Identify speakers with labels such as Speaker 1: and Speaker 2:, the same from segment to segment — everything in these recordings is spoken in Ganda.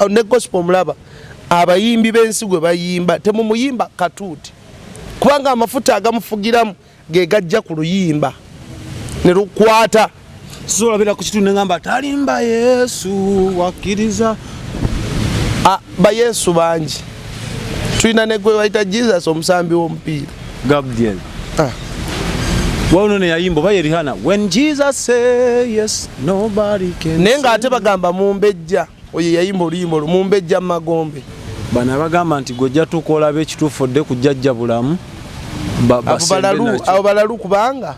Speaker 1: ne gospel mulaba abayimbi bensi gwe bayimba temumuyimba katuuti kubanga amafuta agamufugiramu ge gajja ku luyimba ne lukwata
Speaker 2: sola bera ku kitunde ngamba talimba Yesu wakiriza
Speaker 1: ba Yesu banji tulina ne gwe waita Jesus omusambi w'omupiira
Speaker 2: Gabriel wano ne yayimbo baye Rihanna when Jesus say yes nobody can
Speaker 1: nenga ate bagamba mumbejja oye yayimbo luyimbo mumbejja magombe
Speaker 2: bana bagamba nti gojja tukola be kitufodde kujjajja bulamu
Speaker 1: abo balalu kubanga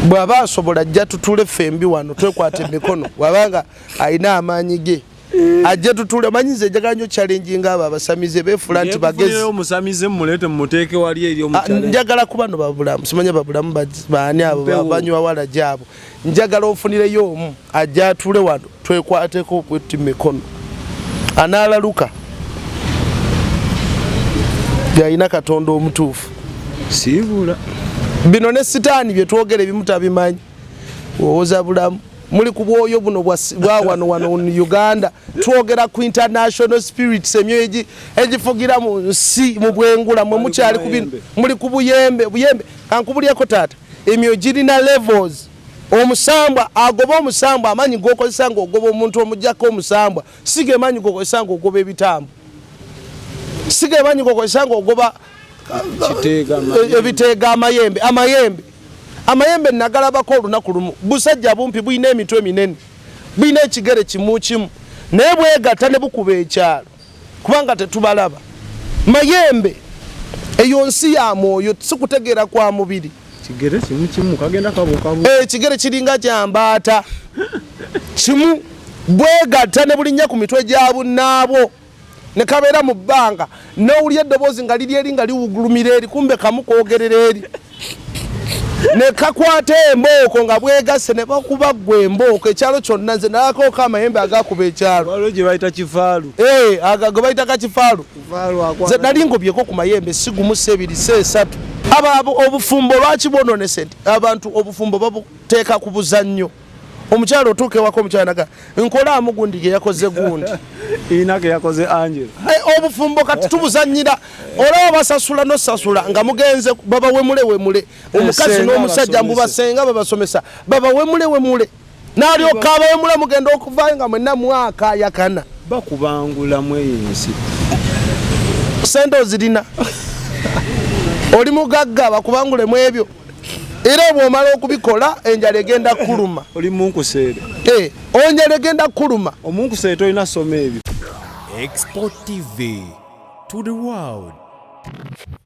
Speaker 1: bwaba asobola ajja tutule fembi wano twekwate emikono wabanga ayina amaanyi ge ajja tutule manyize jaganyo challenge ngaba abasamize befula nti bagezi
Speaker 2: omusamize mulete muteke wali eri omuchallenge
Speaker 1: njagala kubano babulamu simanya babulamu baani abo babanywa wala jabo njagala ofunire yomu ajja tule wano twekwateko kwetu mikono analaluka yaina katondo omutuufu
Speaker 2: sibula
Speaker 1: bino ne sitaani bye twogere bimutabimanyi woza bulamu muli kubwoyo buno bwa wano Uganda twogera ku international spirit semyo egifugira mu nsi mu bwengula mwe mukyali kubino muli kubuyembe kankubulyako tata emyo girina levels omusambwa agoba omusambwa amanyi gokozesa ngo ogoba omuntu omujjako omusambwa sige manyi gokozesa ngo ogoba ebitambo sige manyi gokozesa ngo ogoba ebiteega amayembe nagalabako olunaku lumu busajja bumpi buyina emitwe minene buyina ekigere kimu kimu naye bwegatta ne bukuba ekyalo kubanga tetubalaba mayembe eyo nsi ya mwoyo sikutegeera kwa mubiri
Speaker 2: kigere kimu kimu kagenda kabukabu
Speaker 1: kigere kiringa kyambaata kimu bwegatta ne bulinnya ku mitwe gya bunnaabo ne kabeera mu bbanga n'owulya eddoboozi nga liri eri nga liwugulumira eri kumbe kamu koogerera eri ne kakwata embooko nga bwegase ne bakuba gwe embooko ekyalo kyonna nze nalakooka amayembe agakuba ekyalo
Speaker 2: waliwo gye bayita kifaalu
Speaker 1: agago bayita kakifaalu nze nali ngobyeko ku mayembe sigumu sebiri seesatu abo obufumbo lwaki bwononese nti abantu obufumbo babuteeka ku buzannyo omukyalo otuuka ewako omukyalo naga nkolaamu gundi ge yakoze gundi
Speaker 2: inake yakoze Angela
Speaker 1: obufumbo kati tubuzannyira olaba basasula nosasula nga mugenze baba wemule omukazi n'omusajja mbubasenga babasomesa baba wemule n'alyoka abawemule mugenda okuvaayo nga mwenna mwaka yakana
Speaker 2: bakubangula mweyinsi
Speaker 1: sente ozirina oli mugagga bakubangulemu ebyo era bw'omala okubikola enjala egenda kuluma
Speaker 2: oli munkuseere
Speaker 1: enjala egenda kuluma
Speaker 2: omunkuseere tolina soma ebyo
Speaker 3: Export TV to the world.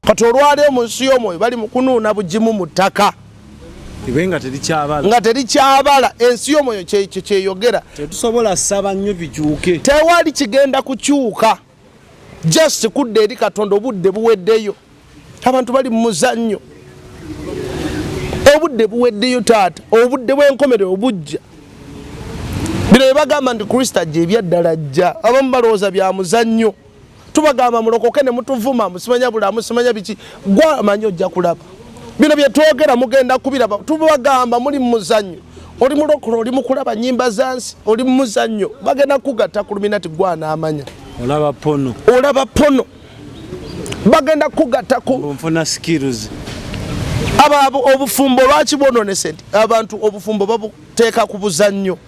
Speaker 1: kati olwaleero mu nsi y'omwoyo bali mu kunuuna bugimu mu ttaka nga terikyabala ensi y'omwoyo kyeyogera
Speaker 2: tetusobola ssaba nnyo bikyuke
Speaker 1: tewali kigenda kukyuka just kudda eri Katonda obudde buweddeyo abantu bali mu muzannyo obudde buweddeyo taata obudde bw'enkomerero obujja bino bagamba nti Kristo ajja ebyaddala ajja abamu balowooza bya muzannyo tubagamba mulokoke ne mutuvuma musimanya bulamu simanya biki gwa amanyi ojja kulaba bino bye twogera mugenda kubiraba tubagamba muli mu muzannyo oli mulokole oli mukulaba nnyimba zansi oli mu muzannyo bagenda kugatta ku luminati gwa n'amanya
Speaker 2: olaba pono
Speaker 1: bagenda kugatta ku
Speaker 2: nfuna skills
Speaker 1: abo obufumbo lwaki bwononese nti abantu obufumbo babuteeka ku buzannyo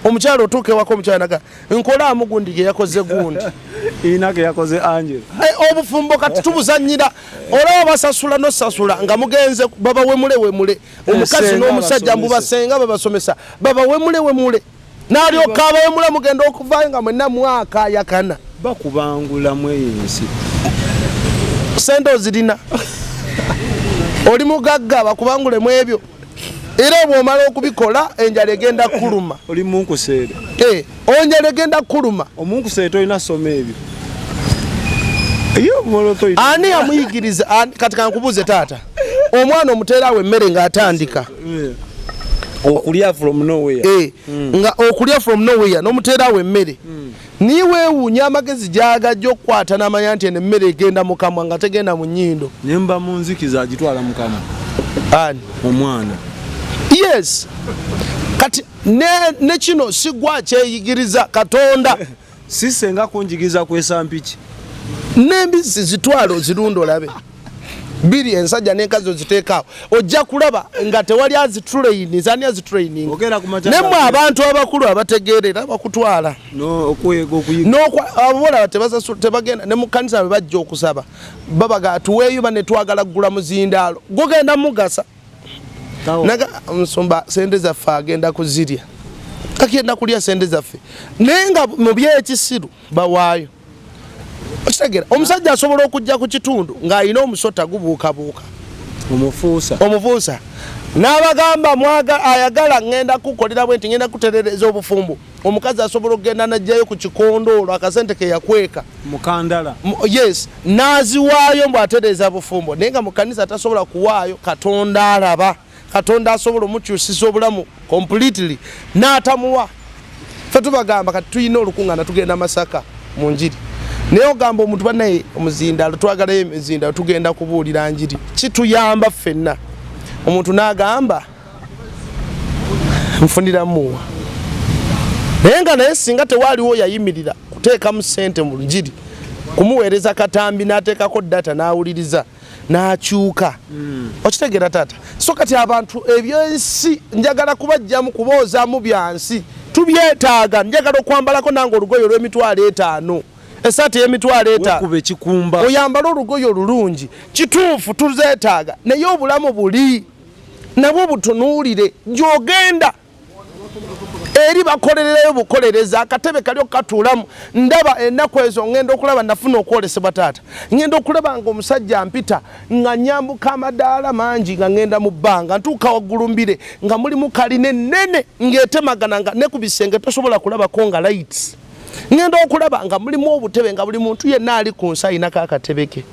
Speaker 1: omukyalo otuuka ewako omukyalo naga nkolaamu gundi ge yakoze gundi
Speaker 2: inake yakoze Angela
Speaker 1: obufumbo kati tubuzannyira olaba basasula nosasula nga mugenze baba wemule omukazi n'omusajja mbubasenga babasomesa baba wemule n'alyoka abawemule mugenda okuvaayo nga mwenna mwaka yakana
Speaker 2: bakubangula mweyinsi
Speaker 1: sente ozirina oli mugagga bakubangulemu ebyo era bw'omala okubikola enjala egenda kuluma
Speaker 2: oli munkuseere
Speaker 1: enjala egenda kuluma
Speaker 2: omunkuseere tolina soma ebyo
Speaker 1: ani amuyigiriza kati kankubuuze taata omwana omuteerawo emmere ng'atandika
Speaker 2: okulya from nowhere
Speaker 1: nga okulya from nowhere n'omuteerawo emmere niweewuunya amagezi gyagajja okukwata n'amanya nti eno emmere egenda mu kamwa nga tegenda mu nnyindo
Speaker 2: nyemba mu nzikiza agitwala mu kamwa
Speaker 1: ani
Speaker 2: omwana
Speaker 1: yes kati ne kino sigwa kyeyigiriza Katonda
Speaker 2: Sisenga kunjigiza kwesa mpiki.
Speaker 1: N'embizzi zitwalo zirunda olabe. Biri ensajja n'enkazi oziteekaawo. Ojja kulaba nga tewali azitraining, zani azitraining. Nemwe abantu abakulu abategeerera bakutwala. Abola tebagenda ne mu kkanisa bajja okusaba. Babaga tuweeyo bane twagala kugula muzindaalo. Gogenda mugasa. Naga omusumba sente zaffe agenda kuzirya. Agenda kulya sente zaffe. Naye nga mu by'ekisiru bawaayo. Okitegera omusajja asobola okujja ku kitundu ng'alina omusota gubuukabuuka. Omufuusa. N'abagamba ayagala ngenda kukolera bwe nti ngenda kuterereza obufumbo. Omukazi asobola okugenda n'ajjayo ku kikondoolo akasente ke yakweka.
Speaker 2: Mukandala.
Speaker 1: Yes. N'aziwaayo mbw'atereza bufumbo. Naye nga mu kkanisa tasobola kuwaayo Katonda alaba. Katonda asobola omukyusisa obulamu completely. N'atamuwa. Ffe tubagamba kati tuyina olukuŋŋaana tugenda Masaka mu njiri. Naye ogamba omuntu bannaye omuzindaalo twagalayo emizindaalo tugenda kubuulira njiri. Kituyamba ffenna. Omuntu n'agamba nfunira muwa. Naye nga naye singa tewaaliwo yayimirira kuteekamu ssente mu njiri, kumuweereza katambi n'ateekako data n'awuliriza n'akyuka. Okitegeera taata? So kati abantu ebyensi njagala kubajjamu kuboozaamu byansi. Tubyetaaga, njagala okwambalako nange olugoye olw'emitwalo 5. Esaati y'emitwalo 5.
Speaker 2: Kube kikumba.
Speaker 1: Oyambala olugoye olulungi. Kituufu tuzeetaaga. Naye obulamu buli. Nabwo butunuulire. Gy'ogenda. Eri bakolererayo bukolereza akatebe kali okatuulamu. Ndaba ennaku ezo ngenda okulaba nafuna okwolesebwa taata. Ngenda okulaba nga omusajja mpita nga nyambuka amadaala mangi nga ngenda mu bbanga. Ntuuka waggulu mbire nga mulimu kalina ennene ng'etemagana nga ne ku bisenge tosobola kulabako nga lights. Ngenda okulaba nga mulimu obutebe nga buli muntu yenna ali ku nsi ayinako akatebe ke.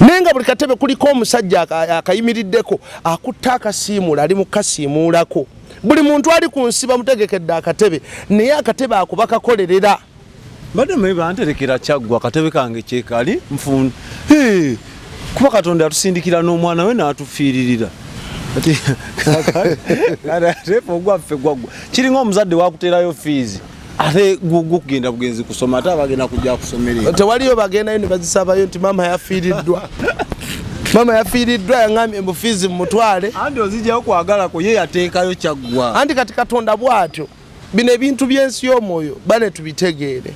Speaker 1: Naye nga buli katebe kuliko omusajja akayimiriddeko akutta akasiimuula ali mu kasiimuulako. Buli muntu ali ku nsi bamutegekedde akatebe naye akatebe ako bakakolerera.
Speaker 2: Badde mwe banterekera Kyaggwa akatebe kange kyekali nfuna. Kuba Katonda atusindikira n'omwana we n'atufiiririra. Ati kale repo gwaffe gwagwa. Kiringa omuzadde wakuteerayo fees. Ate gugu kugenda bugenzi kusoma ate abagenda kujja kusomerera.
Speaker 1: Tewaliyo bagendayo ne bazisabayo nti mama yafiiriddwa. Mama yafiiriddwa yangambye mbu fees mutwale.
Speaker 2: Andi ozijjayo kwagalako ye yateekayo Kyaggwa.
Speaker 1: Andi kati Katonda bw'atyo. Bino ebintu by'ensi y'omwoyo bane tubitegeere.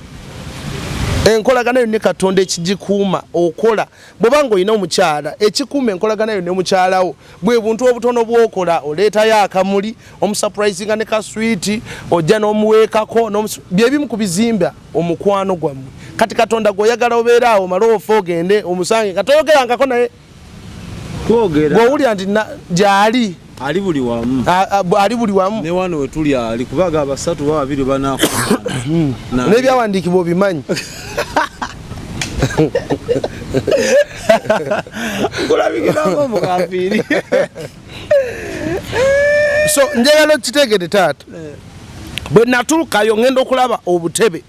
Speaker 1: Enkolagana yonna Katonda ekigikuuma okola. Bw'obanga olina omukyala ekikuuma enkolagana yonna omukyalawo bwe buntu obutono bw'okola oleetayo akamuli omusurprisinga ne ka sweet ojja n'omuweekako bye bimu ku bizimba omukwano gwammwe. Kati Katonda gw'oyagala obeera awo maloofu ogende omusange katoyogerangako naye bw'owulira nti gy'ali
Speaker 2: ali buli wamu.
Speaker 1: Ali buli wamu.
Speaker 2: Ne wano we tuli ali kubaga abasatu ba babiri banaako.
Speaker 1: N'ebyawandiikibwa obimanyi.
Speaker 2: Kulabikirako mukafiiri.
Speaker 1: So njagala okitegeere taata. Bwe natuukayo ngenda okulaba obutebe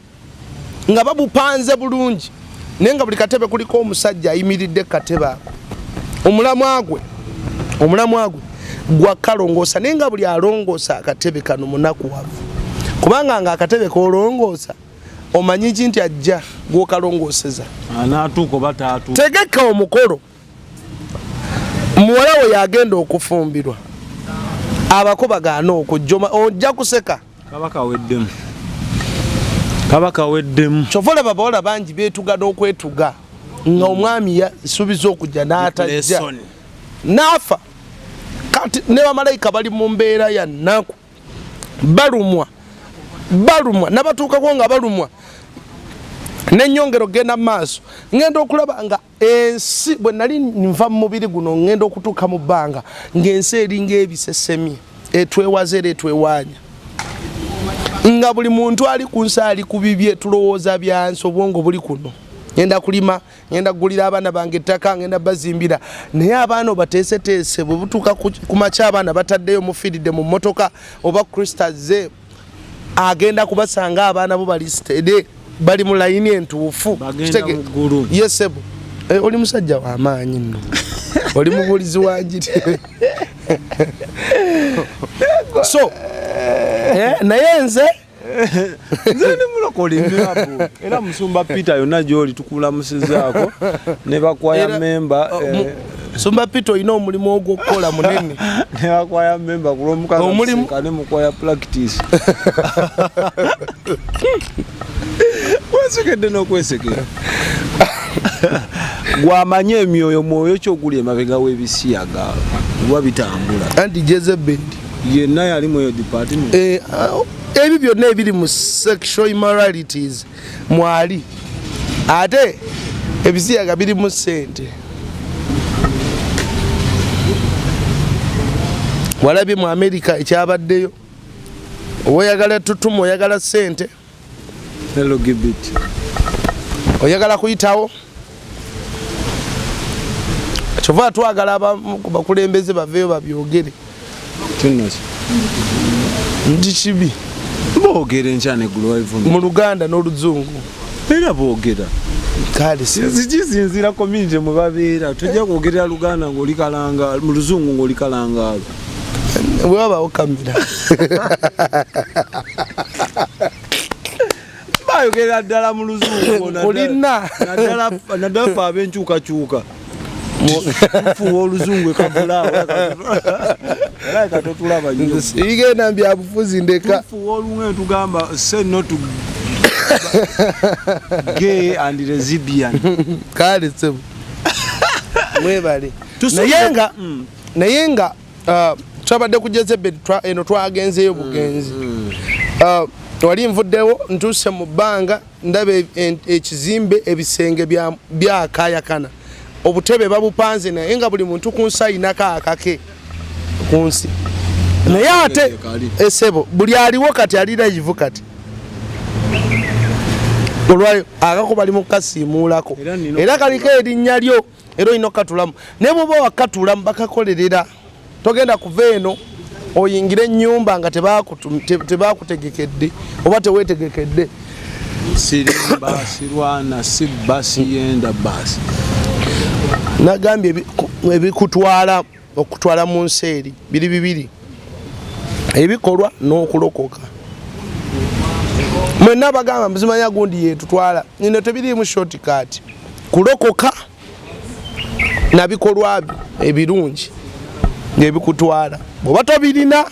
Speaker 1: nga babupanze bulungi naye nga buli katebe kuliko omusajja ayimiridde ku katebe ako. Omulamwa gwe gwakalongoosa naye nga buli alongoosa akatebe kano munakuwavu. Kubanga nga akatebe koolongoosa omanyi nti ajja gwokalongooseza.
Speaker 2: Anaatuuka oba taatuuka.
Speaker 1: Tegeka omukolo. Muwala we yagenda okufumbirwa. Abako bagaana okujjoma ojja kuseka.
Speaker 2: Kabaka weddemu.
Speaker 1: Kyova bawala bangi beetuga n'okwetuga nga omwami yasuubiza okujja n'atajja. N'afa. Kati ne bamalayika bali mu mbeera ya nnaku. Balumwa n'abatuukako nga balumwa. N'ennyongero genda mu maaso. Ngenda okulaba nga ensi bwe nali nva mu mubiri guno ngenda okutuuka mu bbanga ng'ensi eringa ebisesemi etwewaza era etwewaanya. Nga buli muntu ali ku nsi ali ku bibye tulowooza byansi obwongo buli kuno. Ngenda kulima, ngenda kugulira abaana bange ettaka, ngenda bazimbira. Naye abaana obateeseteese bwe butuuka ku makya abaana bataddeyo mufiiridde mu mmotoka oba Kristo azze agenda kubasanga abaana bo balisitede bali mu layini entuufu. Yesebo oli musajja w'amaanyi nno. Oli mubuulizi wa njiri. So naye nze
Speaker 2: nze ndi mulokole mirabu era Musumba Peter yonna gy'oli tukulamusizaako ne bakwaya memba
Speaker 1: Musumba Peter olina omulimu ogw'okukola munene
Speaker 2: ne bakwaya memba ku lw'omukaka ne mukwaya practice wesekedde n'okwesekera gwamanye emyoyo mwoyo kyoguli emabega w'ebisiyaga oba bitambula
Speaker 1: anti Jezebel
Speaker 2: yenna yali mu eyo department
Speaker 1: ebyo byonna ebiri mu sexual immoralities mwali ate ebisiyaga biri mu ssente walabye mu America ekyabaddeyo oyagala tutumu oyagala ssente
Speaker 2: hello gibit
Speaker 1: oyagala kuyitawo kyova twagala abamu ku bakulembeze baveeyo babyogere
Speaker 2: tunasi
Speaker 1: ndi kibi
Speaker 2: boogere nkyane gulwaivu
Speaker 1: mu Luganda n'Oluzungu
Speaker 2: era boogera
Speaker 1: kale
Speaker 2: sikizinzira community mwe babeera tujja kwogerera Luganda ng'oli kalanga mu Luzungu ng'oli kalangaalo
Speaker 1: bwe wabaawo kamera
Speaker 2: bayogerera ddala mu Luzungu
Speaker 1: olina
Speaker 2: naddala fe ab'enkyukakyuka tufuwa Oluzungu ekavulaawo era katotulaba nnyo
Speaker 1: igenda mbyabufuzi ndeka
Speaker 2: tufuwa olumwe tugamba say no to gay and lesbian
Speaker 1: kale sebo mwebale naye nga twabadde ku Jezebel eno twagenzeyo bugenzi wali nvuddewo ntuuse mu bbanga ndaba ekizimbe ebisenge byakayakana obutebe babupanze naye nga buli muntu ku nsi ayinako akake ku nsi naye ate esebo buli aliwo kati ali live kati olwayo akako bali mu kasiimuulako era kaliko erinnya lyo era olina okatulamu naye bwoba wakatulamu bakakolerera togenda kuva eno oyingire ennyumba nga tebakutegekedde oba teweetegekedde
Speaker 2: sirimba sirwana sibba siyenda basi
Speaker 1: nagambye ebikutwala okutwala mu nsi eri biri bibiri ebikolwa n'okulokoka mwenna bagamba muzimanya gundi yetutwala nino tebiriimu shortcut kulokoka nabikolwa ebirungi ng'ebikutwala bw'oba tobirina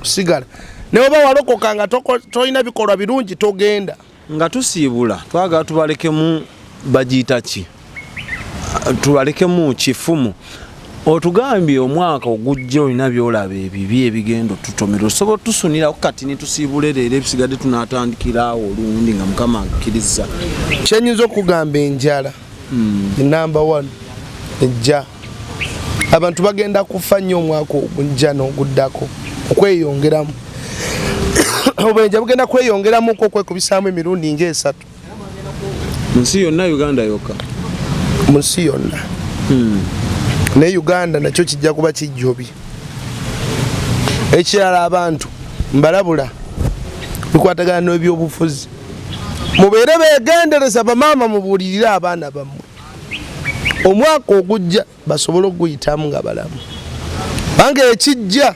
Speaker 1: kusigala naye oba walokoka nga tolina bikolwa birungi togenda
Speaker 2: nga tusiibula twagala tubalekemu bagiyita ki tubalekemu kifumu otugambye omwaka ogujja olina byolaba ebibi ebigendo tutomera osobola tusunirako kati nitusiibula leero ebisigadde tunaatandikiraawo olundi nga Mukama akkiriza
Speaker 1: kyenyinza okugamba enjala number 1 ejja abantu bagenda kufa nnyo omwaka ogujja n'oguddako okweyongeramu obubenja bugenda kweyongeramu okwekubisaamu emirundi ng'esatu
Speaker 2: mu nsi yonna Uganda yokka
Speaker 1: mu nsi yonna ne Uganda nakyo kijja kuba kijjobi ekirala abantu mbalabula bikwatagana n'ebyobufuzi mubeere beegendereza bamaama mubuulirire abaana bammwe omwaka ogujja basobole okuguyitamu nga balamu bange ekijja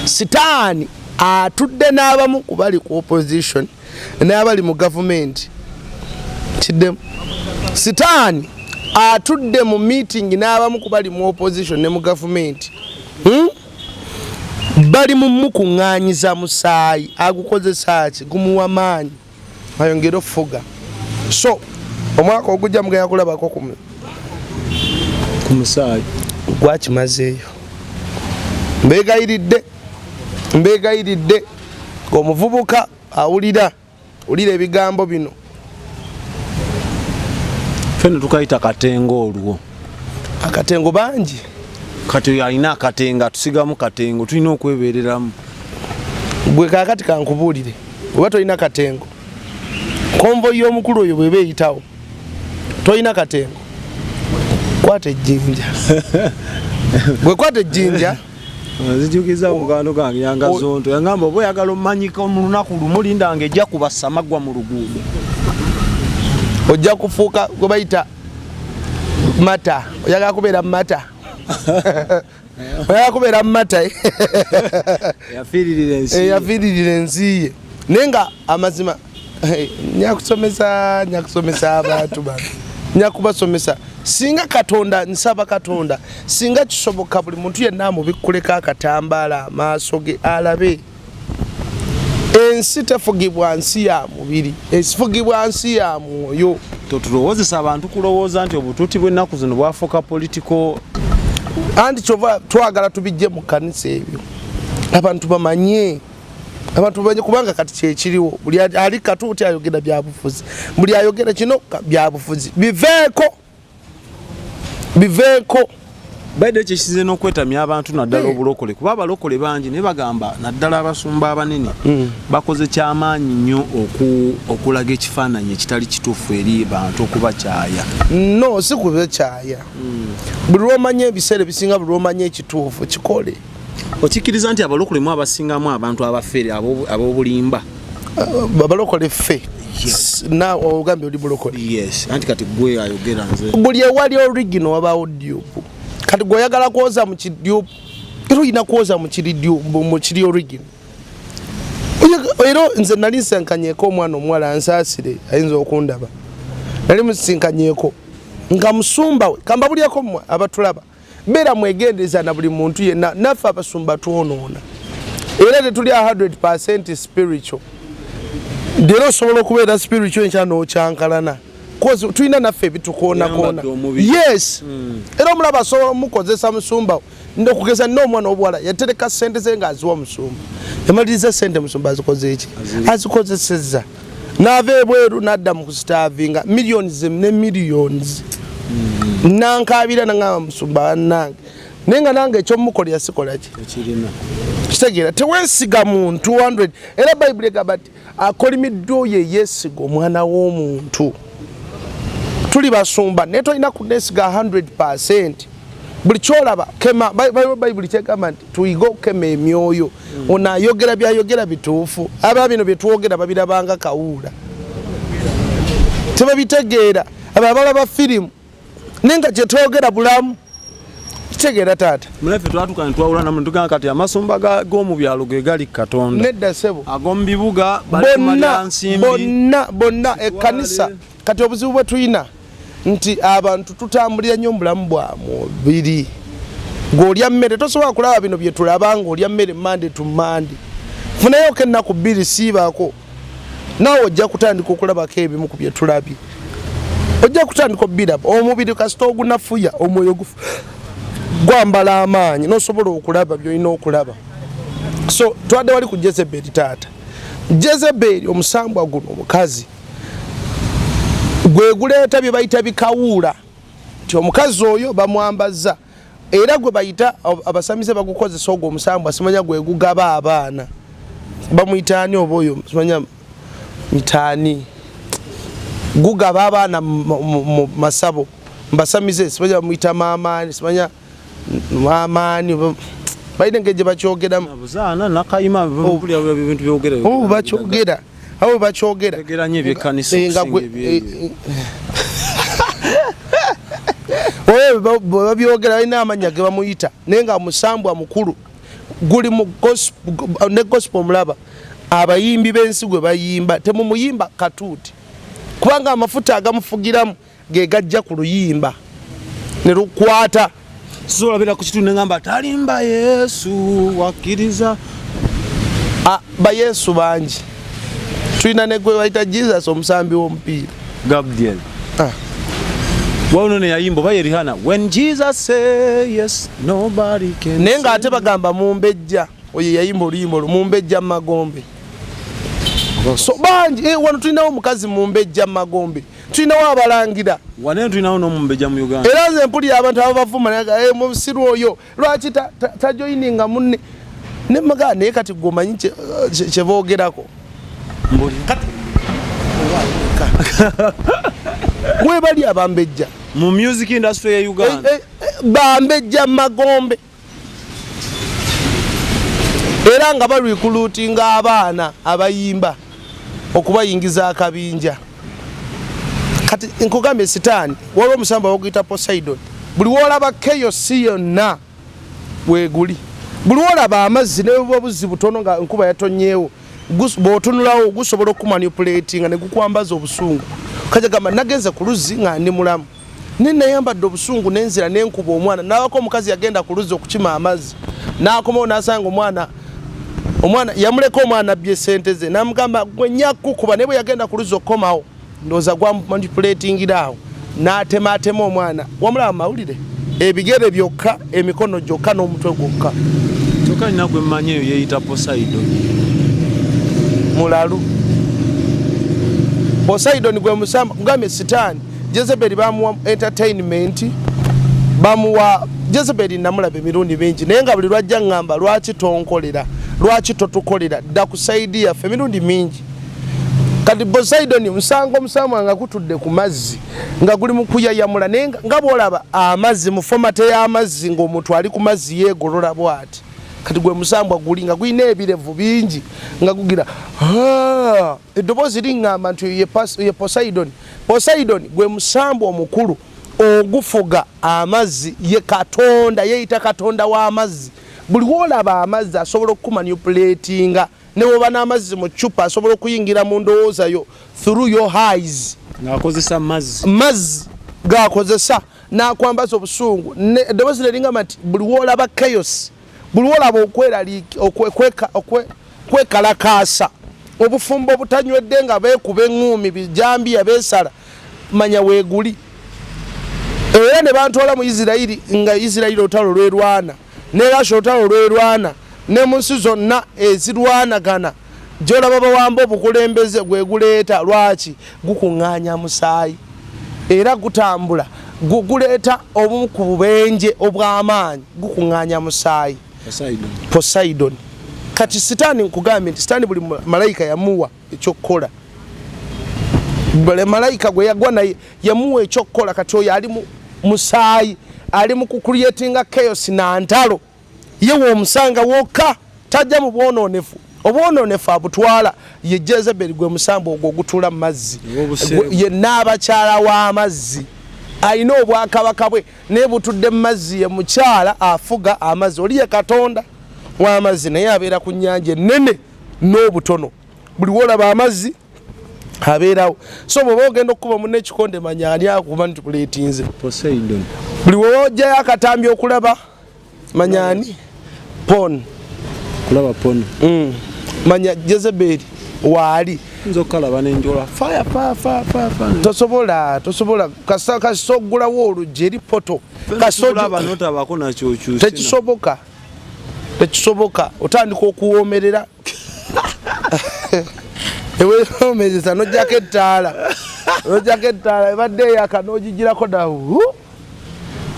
Speaker 1: sitaani atudde n'abamu ku bali ku opposition n'abali mu gavumenti kiddemu sitaani atudde mu meeting n'abamu ku bali mu opposition ne mu gavumenti bali mu mukuŋŋaanyiza musaayi agukozesa ki gumuwa maanyi ayongere ofuga so omwaka ogujja mugenda kulabako ku
Speaker 2: musaayi
Speaker 1: gwakimazeeyo mbeegayiridde ng'omuvubuka awulira ebigambo bino
Speaker 2: fene tukayita katengo olwo
Speaker 1: akatengo bangi
Speaker 2: kati alina akatenga tusigamu katengo tulina okwebeereramu
Speaker 1: gwe kakati kankubuulire oba tolina katengo konvo y'omukulu oyo bweba eyitawo tolina katengo kwata ejjinja gwe kwata ejjinja
Speaker 2: nzijukiza mugando gange yanga zonto yangamba oba oyagala omanyika mu lunaku lumu lindanga ejja kubassa maggwa mu luguudo
Speaker 1: ojja kufuuka gwe bayita mata oyagala kubeera mata oyagala kubeera mata
Speaker 2: yafiiririra ensi
Speaker 1: ye nenga amazima nyakusomesa abantu bano nyakubasomesa singa katonda nsaba katonda singa kisoboka buli muntu yenna mubikuleka akatambala amaaso ge alabe ensi tefugibwa nsi ya mubiri esifugibwa nsi ya mwoyo
Speaker 2: totulowozesa abantu kulowooza nti obutuuti bw'ennaku zino bwafuuka politiko
Speaker 1: anti kyova twagala tubijje mu kanisa ebyo abantu bamanye kubanga kati kyekiriwo buli ali katuuti ayogera byabufuzi buli ayogera kino byabufuzi biveeko
Speaker 2: baide ekisize n'okwetamya abantu naddala obulokole kuba abalokole bangi naye bagamba naddala abasumba abanene bakoze kyamaanyi nnyo okulaga ekifaananyi ekitali kituufu eri bantu okubakyaya
Speaker 1: no si kubakyaya buli lwomanya ebiseera ebisinga buli lwomanya ekituufu kikole
Speaker 2: okikkiriza nti abalokole mu abasingamu abantu abafere ab'obulimba
Speaker 1: abalokole ffe na ogambye oli bulokole
Speaker 2: yes anti kati gwe ayogera nze
Speaker 1: buli ewali original wabaawo dupe kati gweoyagala kwoza mu kidupe era olina kwoza mu kiri original era nze nali nsinkanyeko omwana omuwala nsaasire ayinza okundaba nali musinkanyeko nga musumba we kamba bulyeko mmwe abatulaba beera mwegendeza na buli muntu yenna naffe abasumba twonoona era tetuli 100% spiritual ndero osobola okubeera spiritual enkya n'okyankalana kozi tulina naffe ebitukoonakona yes era omulaba asobola omukozesa musumba ndokugeza n'omwana obuwala yatereka ssente ze ng'aziwa musumba yamaliriza ssente musumba azikoze eki azikozesezza n'ava ebweru n'adda mu kusitaavinga millions ne millions nankabira nangamba musumba wannange naye nga nange ekyomukolera sikola ki kitegeera teweesiga muntu 200 era bayibuli egamba nti akolimiddwa oyo eyeesiga omwana w'omuntu tuli basumba naye tolina kuneesiga 100%. Buli kyolaba kema bayibuli kyegamba nti tuyiga okukema emyoyo ono ayogera byayogera bituufu aba bino bye twogera babirabanga kawuula tebabitegeera abo abalaba firimu nenga kyetwogera bulamu kitegeera taata
Speaker 2: mulaffe twatuka ntwawula namu tugamba kati amasumba g'omu byalo ge gali Katonda
Speaker 1: nedda sebo
Speaker 2: ag'omu bibuga bali kumalira nsimbi
Speaker 1: bonna ekkanisa kati obuzibu bwe tulina nti abantu tutambulira nnyo mubulamu bwa mubiri ng'olya mmere tosobola kulaba bino bye tulaba ng'olya mmere mande tu mande funayo kennaku bbiri siibaako naawe ojja kutandika okulabako ebimu ku bye tulabye ojja kutandika obbiraba omubiri kasita ogunafuya omwoyo gwambala amaanyi n'osobola okulaba by'olina okulaba so twadde wali ku Jezeberi taata Jezeberi omusambwa guno omukazi gwe guleeta bye bayita bikawuula nti omukazi oyo bamwambaza era gwe bayita abasamize bagukozesa ogwo omusambwa simanya gwe gugaba abaana bamuyitaani oba oyo simanya mitaani gugaba abaana mu masabo mbasamize simanya bamuyita maamaani simanya maamaani balina engeri gye bakyogeramu
Speaker 2: abuzaana nakayima bintu byogera
Speaker 1: obu bakyogera abo bakyogera
Speaker 2: tegeranye ebyekkanisa
Speaker 1: babyogera balina amanya ge bamuyita naye nga musambwa mukulu guli mu ne gospel mulaba abayimbi b'ensi gwe bayimba temumuyimba katuuti kubanga amafuta agamufugiramu ge gajja ku luyimba ne lukwata
Speaker 2: solabira ku kitundu ngamba talimba Yesu wakkiriza
Speaker 1: ba Yesu bangi tulina ne gwe bayita Jesus omusambi w'omupiira
Speaker 2: Gabriel wano ne yayimbo bayerihana when Jesus say yes nobody can
Speaker 1: naye nga ate bagamba mumbejja oyo yayimba oluyimba mumbejja Magombe so bangi wano tulinawo omukazi mumbejja Magombe tulinawo abalangira
Speaker 2: wane tulinawo n'omumbejja mu Uganda
Speaker 1: era nze mpulira abantu abavuma mu busiru oyo lwaki tajoyininga munne ne magana naye kati gomanyi kyeboogerako we bali abambejja
Speaker 2: mu music industry ya Uganda
Speaker 1: bambejja Magombe era nga balwikuluutinga abaana abayimba okubayingiza akabinja kati nkugambye sitaani waliwo omusamba baguyita Poseidon buli woolaba chaos yonna weeguli buli woolaba amazzi n'obuzi butono nga nkuba yatonyeewo bw'otunulawo gusobola okumanipulatinga ne gukwambaza obusungu. Kajja gamba nagenze ku luzzi nga ndi mulamu nenayambadde obusungu nenzira nenkuba omwana nawako omukazi yagenda ku luzzi okukima amazzi n'akomawo n'asanga omwana yamuleka omwana abbye sente ze n'amugamba gwe nyakukuba naye bwe yagenda ku luzzi okukomawo ndowooza gwamanipulatingira awo n'atematema omwana wamulaba mawulire ebigere byokka emikono gyokka n'omutwe gwokka.
Speaker 2: Kyokka nina gwe mmanyi eyo yeeyita Poseidon.
Speaker 1: Mulalu Poseidon gwe musamba kugambye sitaani Jezebeli bamuwa entertainment bamuwa Jezebeli namulaba emirundi mingi naye nga buli lwajja ngamba lwaki tonkolera lwaki totukolera dda ku saidi yaffe emirundi mingi. Kati Poseidon musango musamu nga kutudde ku mazzi nga guli mu kuyayamula naye nga bw'olaba amazzi mu fomate y'amazzi ng'omuntu ali ku mazzi yeegolola bw'ati. Kati gwe musambwa guli nga gulina ebirevu bingi nga gugira eddoboozi liŋŋamba nti ye Poseidon. Poseidon gwe musambwa omukulu ogufuga amazzi ye Katonda yeeyita Katonda w'amazzi. Buli w'olaba amazzi asobola okumanipulatinga ne woba n'amazzi mu ccupa asobola okuyingira mu ndowooza yo through your eyes
Speaker 2: ng'akozesa
Speaker 1: mazzi g'akozesa n'akwambaza obusungu. Eddoboozi lyeringamba nti buli w'olaba chaos buli w'olaba okwekalakaasa obufumbo obutanywedde nga beekuba eŋŋuumi bijambiya beesala manya weeguli. Era ne bantwala mu Isirayiri nga Isirayiri olutalo lwerwana ne Rasha olutalo lwerwana ne mu nsi zonna ezirwanagana gy'olaba bawamba obukulembeze gwe guleeta lwaki gukuŋŋaanya musaayi era gutambula guleeta obumu ku bubenje obw'amaanyi gukuŋŋaanya musaayi. Poseidon. Kati sitaani nkugambye nti sitaani buli malayika yamuwa ekyokukola. Buli malayika gwe yagwa naye yamuwa ekyokukola kati oyo ali mu musaayi ali mu kucreatinga chaos na ntalo yewe omusanga wokka tajja mu bwonoonefu. Obwonoonefu abutwala ye Jezebeli gwe musamba ogwo ogutula mu mazzi ye n'abakyala w'amazzi ayina obwakabaka bwe naye butudde mu mazzi ye mukyala afuga amazzi oli ye Katonda w'amazzi naye abeera ku nnyanja ennene n'obutono buli w'olaba amazzi abeerawo. So bw'oba ogenda okukuba munne ekikonde manya ani akumanipulatinze
Speaker 2: Poseidon.
Speaker 1: Buli w'ojjayo akatambi okulaba manya ani pon
Speaker 2: kulaba pon
Speaker 1: manya Jezebeli waali
Speaker 2: nzokalaba nenjola fire
Speaker 1: tosobola kasogulawo oluggi eri poto
Speaker 2: kasojobaako nakyo
Speaker 1: tekisoboka otandika okuwoomerera eweomereza nojjako ettaala ebadde eyaka n'ogigirako dawu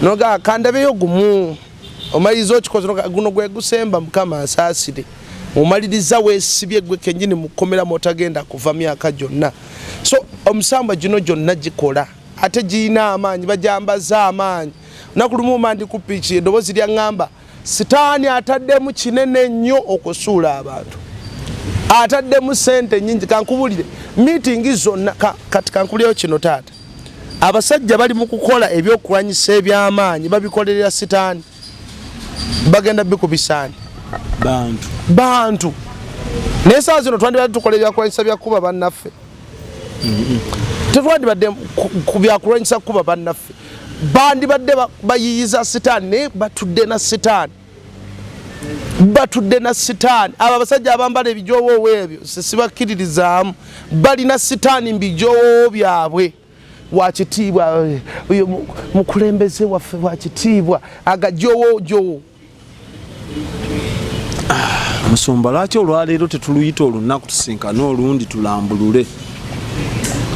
Speaker 1: noga kandabeyo gumu omaliriza okikoze guno gwe gusemba Mukama asaasire omaliriza weesibye gwe kennyini mukomeramu otagenda kuva myaka gyonna. So omusamba gino gyonna gikola ate giyina amaanyi bajambaza amaanyi. Naku lumu mandi ku piiki eddoboozi lyaŋŋamba sitaani ataddemu kinene nnyo okusuula abantu ataddemu sente nnyingi. Kankubulire miitingi zonna kati kankulireyo kino taata abasajja bali mu kukola ebyokulwanyisa eby'amaanyi babikolerera sitaani bagenda bikubisaani bantu naye saa zino twandibadde tukola ebyakulwanyisa byakuba bannaffe tetwandibadde ku byakulwanyisa kuba bannaffe bandibadde bayiyiza sitaani naye batudde na sitaani abo abasajja abambala ebijoowowo ebyo sibakiririzaamu balina sitaani mu bijoowowo byabwe. Wakitiibwa mukulembeze waffe wakitiibwa agajoowo
Speaker 2: Musumba lwaki olwaleero tetuluyita olunaku tusinkane olundi tulambulule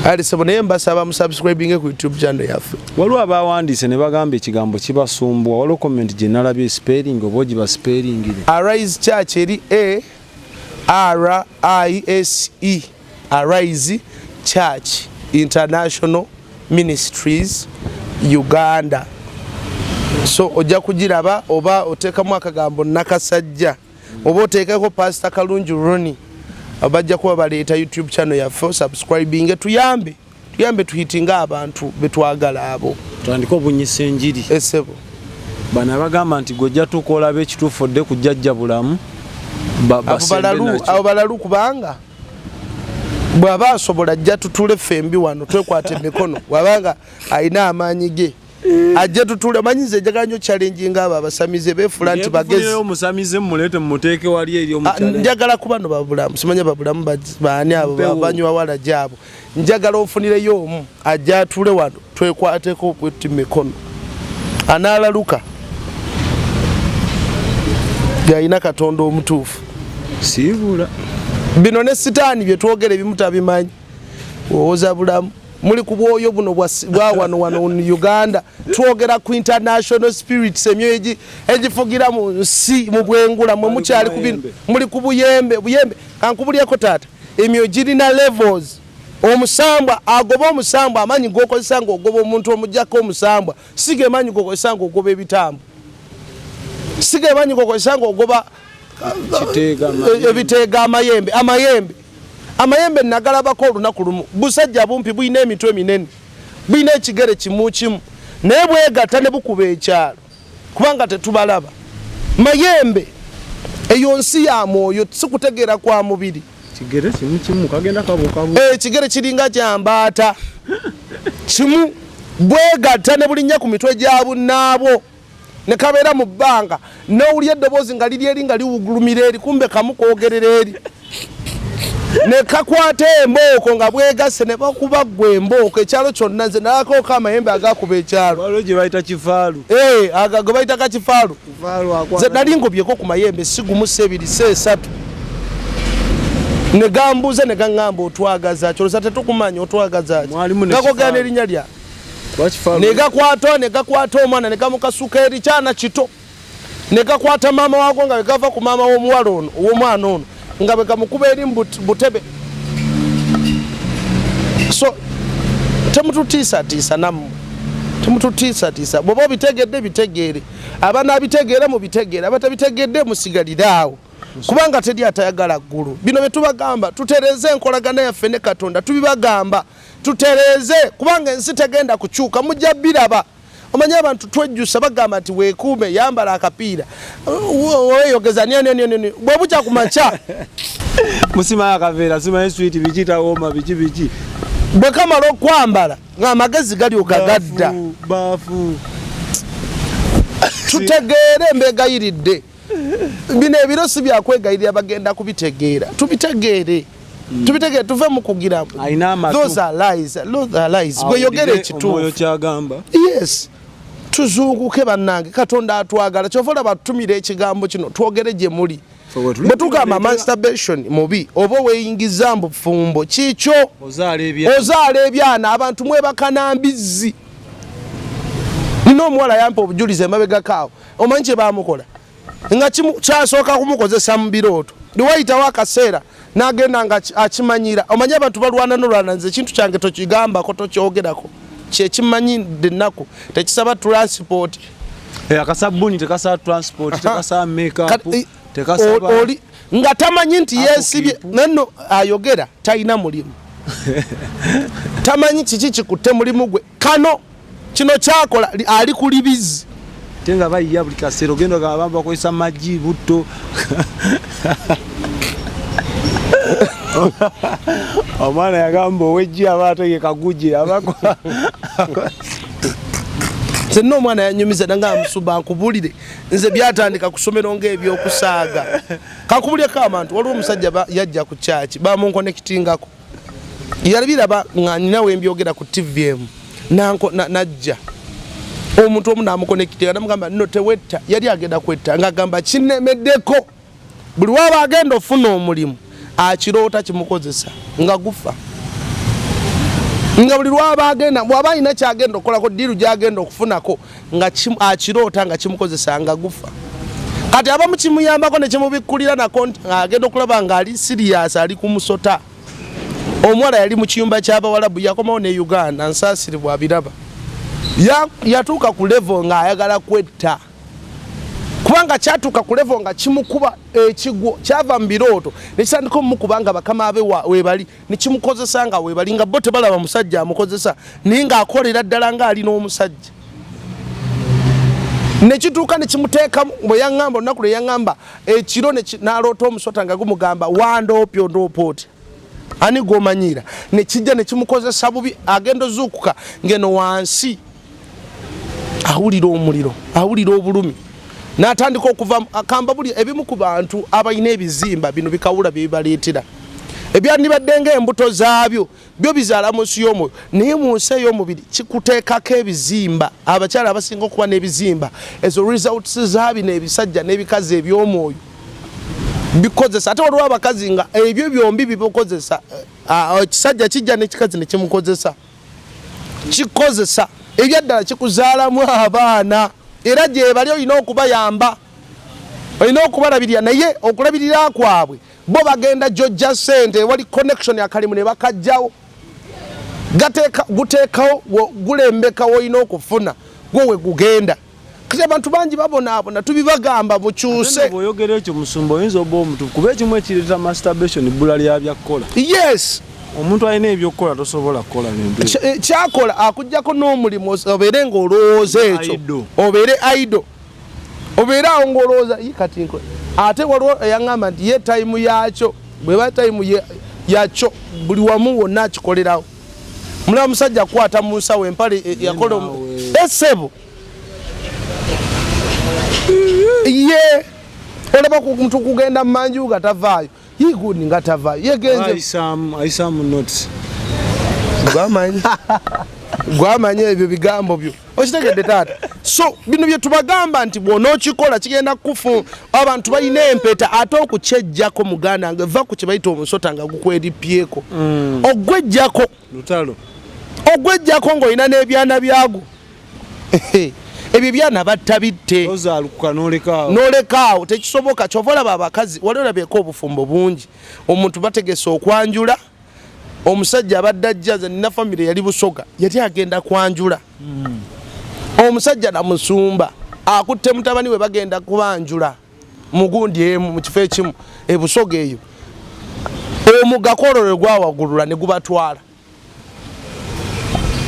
Speaker 1: alisebo naye mbasaba musubscribinge ku YouTube channel yaffe.
Speaker 2: Waliwo abawandiise ne bagamba ekigambo kibasumbwa waliwo comment gye nalabye spelling oba ogiba spellingire
Speaker 1: Arise Church eri ARISE Arise Church International Ministries Uganda. So ojja kugiraba oba oteekamu akagambo nakasajja oba oteekeko Pastor Kalungi Ronnie abajja kuba baleeta YouTube channel yaffe subscribing tuyambe tuhitinga abantu betwagala abo
Speaker 2: tutandika obunyisa enjiri
Speaker 1: esebo
Speaker 2: bana bagamba nti gojja tukola be kituufu odde kujjajja bulamu
Speaker 1: abo balalu kubanga bw'aba asobola ajja tutule fembi wano twekwate emikono wabanga alina amaanyi ge ajja tutule manyize njagala nnyo challenge ng'abo abasamize beefula nti bagezi
Speaker 2: omusamize mumulete mumuteeke wali eri omukyala
Speaker 1: njagala kuba no babulamu simanya babulamu baani abo banywa wala gyabo njagala onfunireyo omu ajja atule wano twekwateko bwetu mikono anaalaluka yalina katonda omutuufu
Speaker 2: siibula
Speaker 1: bino ne sitaani bye twogera ebimu tabimanyi wowoza bulamu muli ku bwoyo buno bwa wano Uganda twogera ku international spirits emyoyo egifugira mu nsi mu bwengula mwe mukyali ku bino muli ku buyembe kankubulyeko taata emyoyo girina levels omusambwa agoba omusambwa amanyi gokozesa ng'ogoba omuntu omujjako omusambwa sige manyi gokozesa ng'ogoba ebitambo sige manyi gokozesa ng'ogoba ebiteega amayembe nagalabako olunaku lumu busajja bumpi buyina emitwe minene buyina ekigere kimu kimu naye bwegatta ne bukuba ekyalo kubanga tetubalaba mayembe eyo nsi ya mwoyo sikutegeera kwa mubiri
Speaker 2: kigere kimu kimu kagenda kabukabu
Speaker 1: ekigere kiringa kyambaata kimu bwegatta ne bulinnya ku mitwe gya bunnaabwo ne kabeera mu bbanga n'owulya eddoboozi nga liri eri nga liwugulumira eri kumbe kamu koogerera eri ne kakwata embooko nga bwegase ne bakuba gwe embooko ekyalo kyonna nze nalakooka amayembe agakuba ekyalo
Speaker 2: waliwo gye bayita kifaalu
Speaker 1: ge bayita kakifaalu nze nali ngobyeko ku mayembe sigumu sebiri seesatu ne gambuuze ne gaŋŋamba otwagaza kyolosa tetukumanya otwagaza gakogera n'erinnya lya ne gakwata omwana ne gamukasuka eri kyana kito ne gakwata maama waako nga gava ku maama w'omuwala ono ow'omwana ono nga bekamukuba eri butebe so temututiisatiisa nammwe temututiisatiisa bw'oba obitegedde bitegeere abanabitegeera mubitegeere abatabitegedde musigalire awo kubanga teri atayagala ggulu bino bye tubagamba tutereeze enkolagana yaffe ne Katonda tubibagamba tutereeze kubanga ensi tegenda kukyuka mujja biraba omanye abantu twejjusa bagamba nti weekuume yambala akapiira weyogeza nini bwe bukya ku makya
Speaker 2: musima akaveera simanyi switi bikita woma biki
Speaker 1: bwe kamala okwambala ng'amagezi galyoka gadda
Speaker 2: baafu
Speaker 1: tutegeere mbegayiridde bino ebiro si byakwegayirira bagenda kubitegeera tubitegeere tuve mu kugira those are lies gweyogere ekituufu yes tuzunguke bannange Katonda atwagala kyova olaba tutumira ekigambo kino twogere gye muli bwe tugamba masturbation mubi oba weeyingiza mu bufumbo kikyo ozaala ebyana abantu mwebakana mbizzi nina omuwala yampa obujulizi emabegakaawo omanyi kye baamukola nga kyasooka kumukozesa mu birooto liwayitawo akaseera n'agenda nga akimanyira omanye abantu balwana nolwana nze ekintu kyange tokigambako tokyogerako kyekimanyidde ennaku tekisaba transport
Speaker 2: akasabuni tekasaba transport tekasaba makeup tekasaba
Speaker 1: nga tamanyi nti yeesibye nanno ayogera talina mulimu tamanyi kiki kikutte mulimu gwe kano kino kyakola ali ku libizi
Speaker 2: tenga bayiya buli kaseera ogenda gabamba bakozesa maggi butto omwana yagamba owejji aba ategeka gujje
Speaker 1: nze nno omwana yanyumiza nanga amusuba nkubulire nze byatandika kusomero ng'ebyokusaaga kankubulyeko abantu waliwo omusajja yajja ku kyaki bamunkonekitingako yalabiraba nga ninawe mbyogera ku tvm najja omuntu omu namukonekitinga namugamba no tewetta yali agenda kwetta ng'agamba kinemeddeko buli waba agenda ofuna omulimu akiroota kimukozesa nga gufa nga buli lwaba agenda bw'aba alina kyagenda okukolako ddiiru gyagenda okufunako nga akiroota nga kimukozesa nga gufa kati abamu kimuyambako ne kimubikkulira nako agenda okulaba nga ali siriyasi ali ku musota omuwala yali mu kiyumba ky'abawalabu yakomawo ne Uganda nsaasire bw'abiraba yatuuka ku level ng'ayagala kwetta kubanga kyatuuka ku level nga kimukuba ekigwo kyava mu birooto nekitandika omukubanga bakama abe webali nekimukozesa nga webali nga bo tebalaba musajja amukozesa naye ng'akolera ddala ng'ali n'omusajja nekituuka nekimuteekamu bwe yaŋŋamba olunaku lwe yaŋŋamba ekiro n'aloota omusota nga gumugamba wandoopya ondoopa oti ani gw'omanyira nekijja nekimukozesa bubi agenda ozuukuka ngeno wansi awulira omuliro awulira obulumi n'atandika okuva akamba buli ebimu ku bantu abalina ebizimba bino bikawula bye bibaleetera ebyandibadde ng'embuto zaabyo byo bizaala mu nsi y'omwoyo naye mu nsi ey'omubiri kikuteekako ebizimba abakyala abasinga okuba n'ebizimba ezo results za bino ebisajja n'ebikazi eby'omwoyo bikozesa ate waliwo abakazi nga ebyo byombi bibikozesa ekisajja kijja n'ekikazi ne kimukozesa kikozesa ebyaddala kikuzaalamu abaana era gye bali olina okubayamba olina okubalabirira naye okulabirira kwabwe bo bagenda jojja sente wali connection yakalimu ne bakajjawo guteekawo gulembekawo olina okufuna gwowe gugenda kati abantu bangi babonaabona tubibagamba bukyuse
Speaker 2: bw'oyogera ekyo musumba oyinza oba omutuufu kuba ekimu ekireeta masturbation bbula lya byakukola
Speaker 1: yes
Speaker 2: omuntu alina ebyokukola tosobola kukola bintu
Speaker 1: kyakola akujjako n'omulimu obeere ng'olowooza ekyo obeere aido obeere awo ng'olowooza kati ate waliwo eyaŋŋamba nti ye tayimu yakyo bweba tayimu yakyo buli wamu wonna akikolerawo mulaba musajja akwata mu nsawo empale yakola esebo ye olaba muntu kugenda mu manju nga tavaayo yiguni nga tavaayo yegenze
Speaker 2: aisamu notes
Speaker 1: gwamanye ebyo bigambo byo okitegedde taata so bino bye tubagamba nti bw'onookikola kigenda kufu abantu balina empeta ate okukyejjako muganda nga va ku kye bayita omusota nga gukwerippyeko ogwejjako
Speaker 2: lutalo
Speaker 1: ogwejjako ng'olina n'ebyana byago ebyo byana batta bitte n'olekaawo tekisoboka kyova olaba abakazi wali olabyeko obufumbo bungi omuntu bategese okwanjula omusajja abadde ajja ze nina famire yali Busoga yali agenda kwanjula omusajja namusumba akutte mutabani we bagenda kubanjula mugundi emu mu kifo ekimu Busoga eyo omugakololo gwawagulula ne gubatwala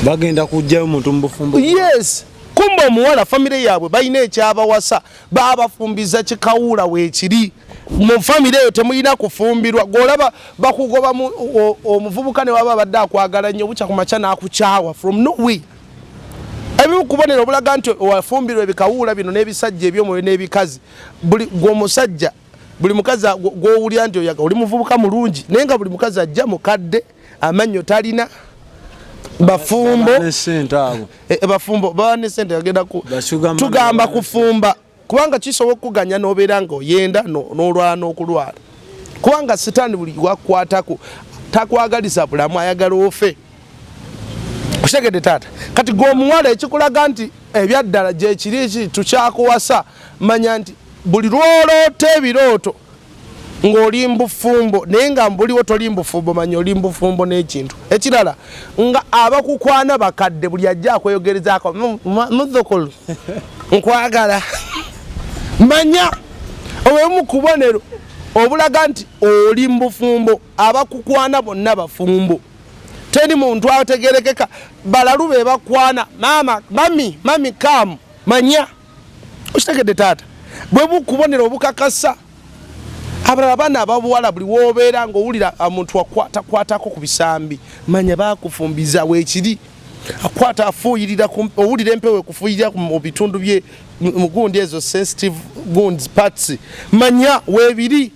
Speaker 2: bagenda kujjayo omuntu mu bufumbo
Speaker 1: yes kumba omuwala famire yaabwe balina ekyabawasa babafumbiza kikawula weekiri mu famire eyo temulina kufumbirwa golaba bakugoba omuvubuka ne waba badde akwagala nnyo bucya ku makya n'akukyawa from nowhere ebimu kubonera obulaga nti wafumbirwa ebikawula bino n'ebisajja ebyomwoyo n'ebikazi buli gw'omusajja buli mukazi gw'owulira nti oyaga oli muvubuka mulungi naye nga buli mukazi ajja mukadde amannyo talina bafumbo bafumbo baba ne sente agenda tugamba kufumba kubanga kisobola okuganya n'obeera nga oyenda n'olwala n'okulwala kubanga sitaani buli wakwatako takwagaliza bulamu ayagala ofe kutegedde taata kati gw'omuwala ekikulaga nti ebyaddala gyekiri tukyakuwasa manya nti buli lwoloota ebirooto ng'oli mbufumbo naye nga mbuliwo toli mbufumbo manya oli mbufumbo n'ekintu ekirala nga abakukwana bakadde buli ajja akweyogerezaako muzzukulu nkwagala manya obwemu kubonero obulaga nti oli mbufumbo abakukwana bonna bafumbo teri muntu ategerekeka balalu be bakwana mami kamu manya okitegedde taata bwe bukubonera obukakasa abalala bana ababuwala buli wobeera ng'owulira omuntu akwatakwatako ku bisambi manya bakufumbiza weekiri akwata afuuyirira owulira empewo ekufuuyirira mu bitundu bye mugundi ezo sensitive gundi parts manya weebiri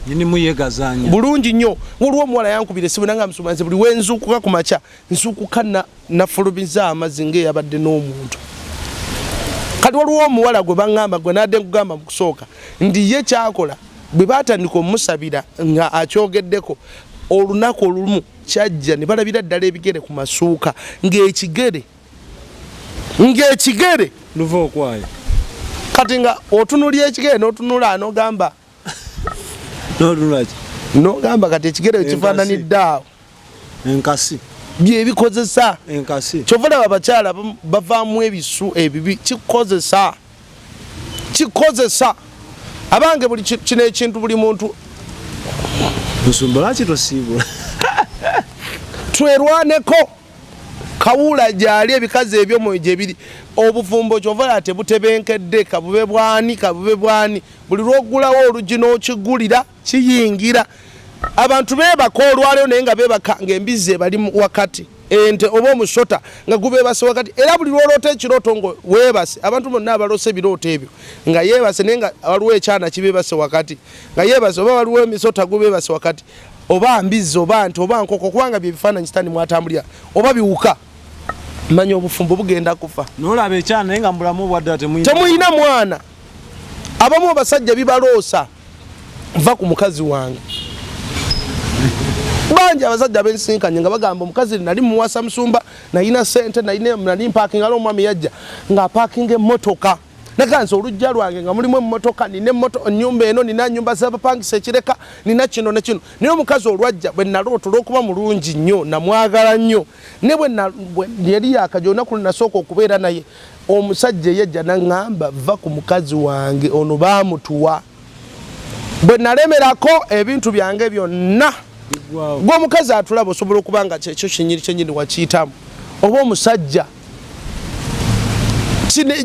Speaker 2: nyinimu yegazanya
Speaker 1: bulungi nnyo waliwo omuwala yankubira esibu nanga musumanze buli wenzuukuka ku makya nzuukuka nafulumiza amazzi ng'eyabadde n'omuntu kati waliwo omuwala gwe baŋŋamba gwe nadde nkugamba mu kusooka ndi ye kyakola bwe baatandika omusabira nga akyogeddeko olunaku olumu kyajja ne balabira ddala ebigere ku masuuka ng'ekigere
Speaker 2: luva okwayo
Speaker 1: kati nga otunulya ekigere n'otunula n'ogamba n'ogamba kati ekigere kifaananidde awo
Speaker 2: enkasi
Speaker 1: byebikozesa
Speaker 2: enkasi
Speaker 1: kyova olaba abakyala bavaamu ebisu ebibi kikozesa abange buli kino ekintu buli muntu
Speaker 2: musumba lwaki tosiibula
Speaker 1: twerwaneko kawula gyali ebikazi ebyomwoyo gyebiri obuvumbo kyovala tebutebenkedde kabube bwani buli lwogulawo olugi n'okigulira kiyingira abantu bebaka olwaleero naye nga bebaka ng'embizzi ebali wakati ente oba omusota nga gubeebase wakati era buli lwoloota ekirooto ngo weebase abantu bonna abalose ebirooto ebyo nga yeebase naye nga waliwo ekyana kibeebase wakati nga yeebase oba waliwo emisota gubeebase wakati oba mbizzi oba nte oba nkoko kubanga bye bifaananyi sitaani mwatambulira oba biwuka manya obufumbo bugenda kufa
Speaker 2: n'olaba ekyana naye nga mbulamu bwadda
Speaker 1: temuyina mwana abamu abasajja bibaloosa nva ku mukazi wange bangi abasajja bensinkanye nga bagamba omukazi nali muwasa musumba nalina sente nali mpaakinga ali omwami yajja ng'apaakinga emmotoka naganza olujja lwange nga mulimu emmotoka nina ennyumba eno nina nnyumba z'abapangisa ekireka nina kino ne kino naye omukazi olwajja bwe naloota olw'okuba mulungi nnyo namwagala nnyo ne bwe yali yakaja olunaku lunasooka okubeera naye omusajja yajja naŋŋamba va ku mukazi wange ono baamutuwa bwe nalemerako ebintu byange byonna gw'omukazi atulaba osobola okuba nga kyekyo kinyiri kyenyini wakiyitamu oba omusajja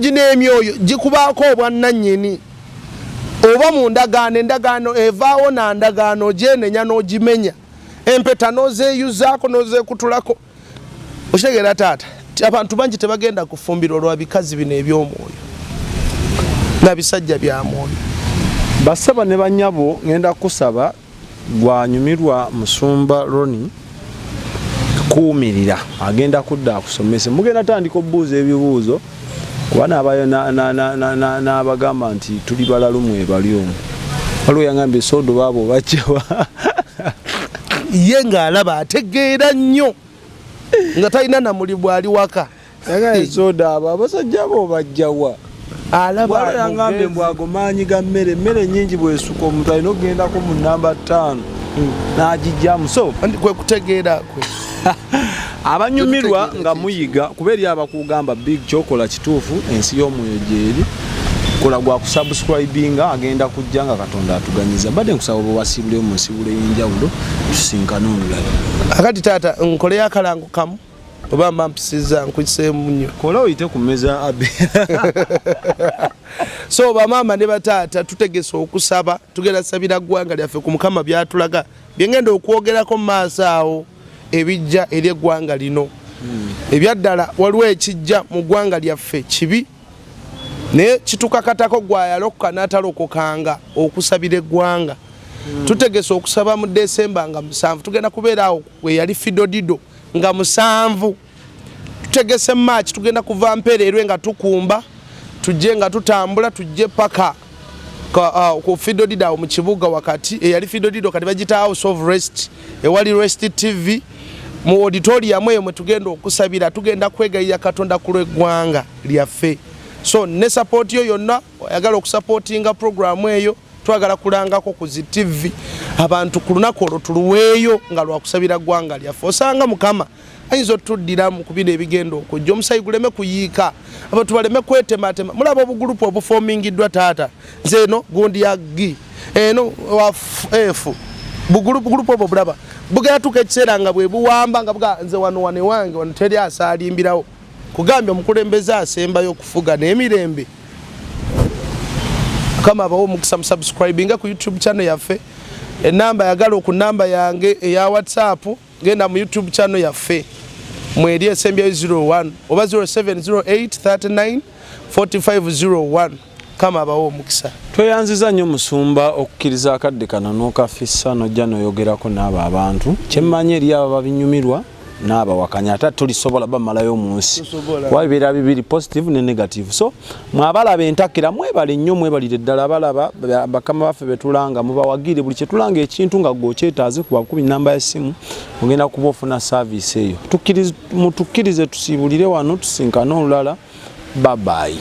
Speaker 1: gino emyoyo gikubaako obwannannyini oba mu endagaano evaawo na ndagaano gyenenya n'ogimenya empeta n'ozeeyuzaako n'ozeekutulako okitegeera taata abantu bangi tebagenda kufumbira olwa bikazi bino eby'omwoyo na bisajja bya mwoyo
Speaker 2: basaba ne bannyabo ngenda kusaba gwanyumirwa musumba Roni kuumirira agenda kudda akusomese mugenda tandika obuuza ebibuuzo kuba n'abayo n'abagamba nti tuli balalumu ebali omu waliwo yangambye sodo baabo bajjawa
Speaker 1: ye ng'alaba ategeera nnyo nga talina na muli bwali waka
Speaker 2: yangambye sodo abo abasajja bo bajjawa alaba yangambye mbwago maanyi ga mmere nnyingi bwesuka omuntu alina okugendako mu namba 5 n'agijjamu so
Speaker 1: kwe kutegeera kwe
Speaker 2: abanyumirwa nga muyiga kuba eri abakugamba big kyokola kituufu ensi y'omwoyo gyeri kola gwa kusubscribinga agenda kujja nga Katonda atuganyiza badde nkusaba bwewasiibule mu nsibulo ey'enjawulo tusinkane omulala
Speaker 1: akati taata nkole akalango kamu oba mpisiza nkukiseemu nnyo
Speaker 2: kola oyite ku meza abe
Speaker 1: so bamaama ne bataata tutegese okusaba tugenda sabira ggwanga lyaffe ku Mukama byatulaga byengenda okwogerako mu maaso awo ebijja eri eggwanga lino ebyaddala waliwo ekijja mu ggwanga lyaffe kibi naye kitukakatako gwayalokoka n'atalokokanga okusabira eggwanga tutegese okusaba mu Desemba nga 7 tugenda kubeera awo we yali Fidodido nga 7 tutegese March tugenda kuva mpereerwe nga tukumba tujje nga tutambula tujje paka ku Fidodido awo mu kibuga wakati eyali Fidodido kati bagita House of Rest ewali Rest TV mu auditorium eyo mwe tugenda okusabira tugenda kwegayira Katonda ku lw'eggwanga lyaffe so ne support yo yonna oyagala okusupportinga program eyo twagala kulangako ku TV abantu ku lunaku olwo tuluweeyo nga lwakusabira ggwanga lyaffe osanga Mukama ayinza otuddiramu ku bino ebigenda okujja omusayi guleme kuyiika abantu baleme kwetematema mulaba obugulupu obufomingiddwa taata nze eno gundi ya G eno wa F bugulupu obwo bulaba bugenda tuka ekiseera nga bwe buwamba nga buga nze wano wane wange wano teri asaalimbirawo kugambye omukulembeze asembayo okufuga n'emirembe kama abawo omukisa mu subscribing ku YouTube channel yaffe enamba yagala ku namba yange eya WhatsApp genda mu YouTube channel yaffe mweri esembya 01 oba 0708394501 kama abawo omukisa
Speaker 2: tweyanziza nnyo musumba okukkiriza akadde kano n'okafissa nojja noyogerako n'abo abantu kyemmanyi eri abo babinyumirwa n'abawakanya ate tulisobola bamalayo mu nsi wabibeera bibiri positive ne negative so mwabalaba entakira mwebale nnyo mwebalire ddala abalaba bakama baffe betulanga mubawagire buli kyetulanga ekintu nga gwokyetaaze kuba 10 namba ya simu ogenda kuba ofuna service eyo mutukkirize tusiibulire wano tusinkane olulala babayi.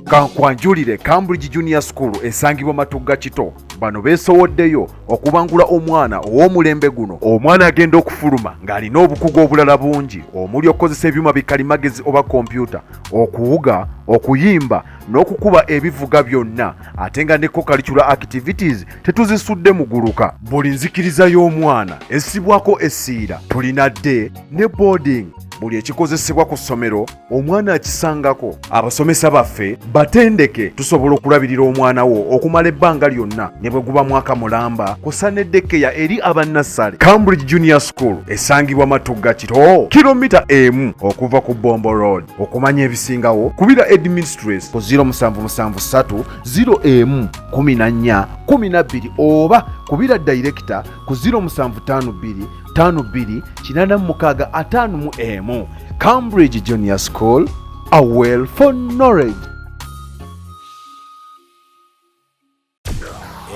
Speaker 4: Kankwanjulire Cambridge Junior School esangibwa Matugga Kito bano beesowoddeyo okubangula omwana ow'omulembe guno. Omwana agenda okufuluma ng'alina obukugu obulala bungi omuli okukozesa ebyuma bikalimagezi oba kompyuta, okuwuga, okuyimba n'okukuba ebivuga byonna, ate nga ne co-curricular activities tetuzisudde muguluka. Buli nzikiriza y'omwana essibwako essiira. Tulina day ne boarding. Buli ekikozesebwa ku ssomero omwana akisangako. Abasomesa baffe batendeke, tusobola okulabirira omwana wo okumala ebbanga lyonna ne bwe guba mwaka mulamba. Kusa ne daycare eri abannassale. Cambridge Junior School esangibwa Matugga Kito, kilomita emu okuva ku Bombo Road. Okumanya ebisingawo kubira Administrates ku 0773 011412 oba kubira Director ku 0752 528651. Cambridge Junior School, a well for knowledge.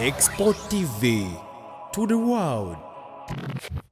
Speaker 3: Export TV to the world.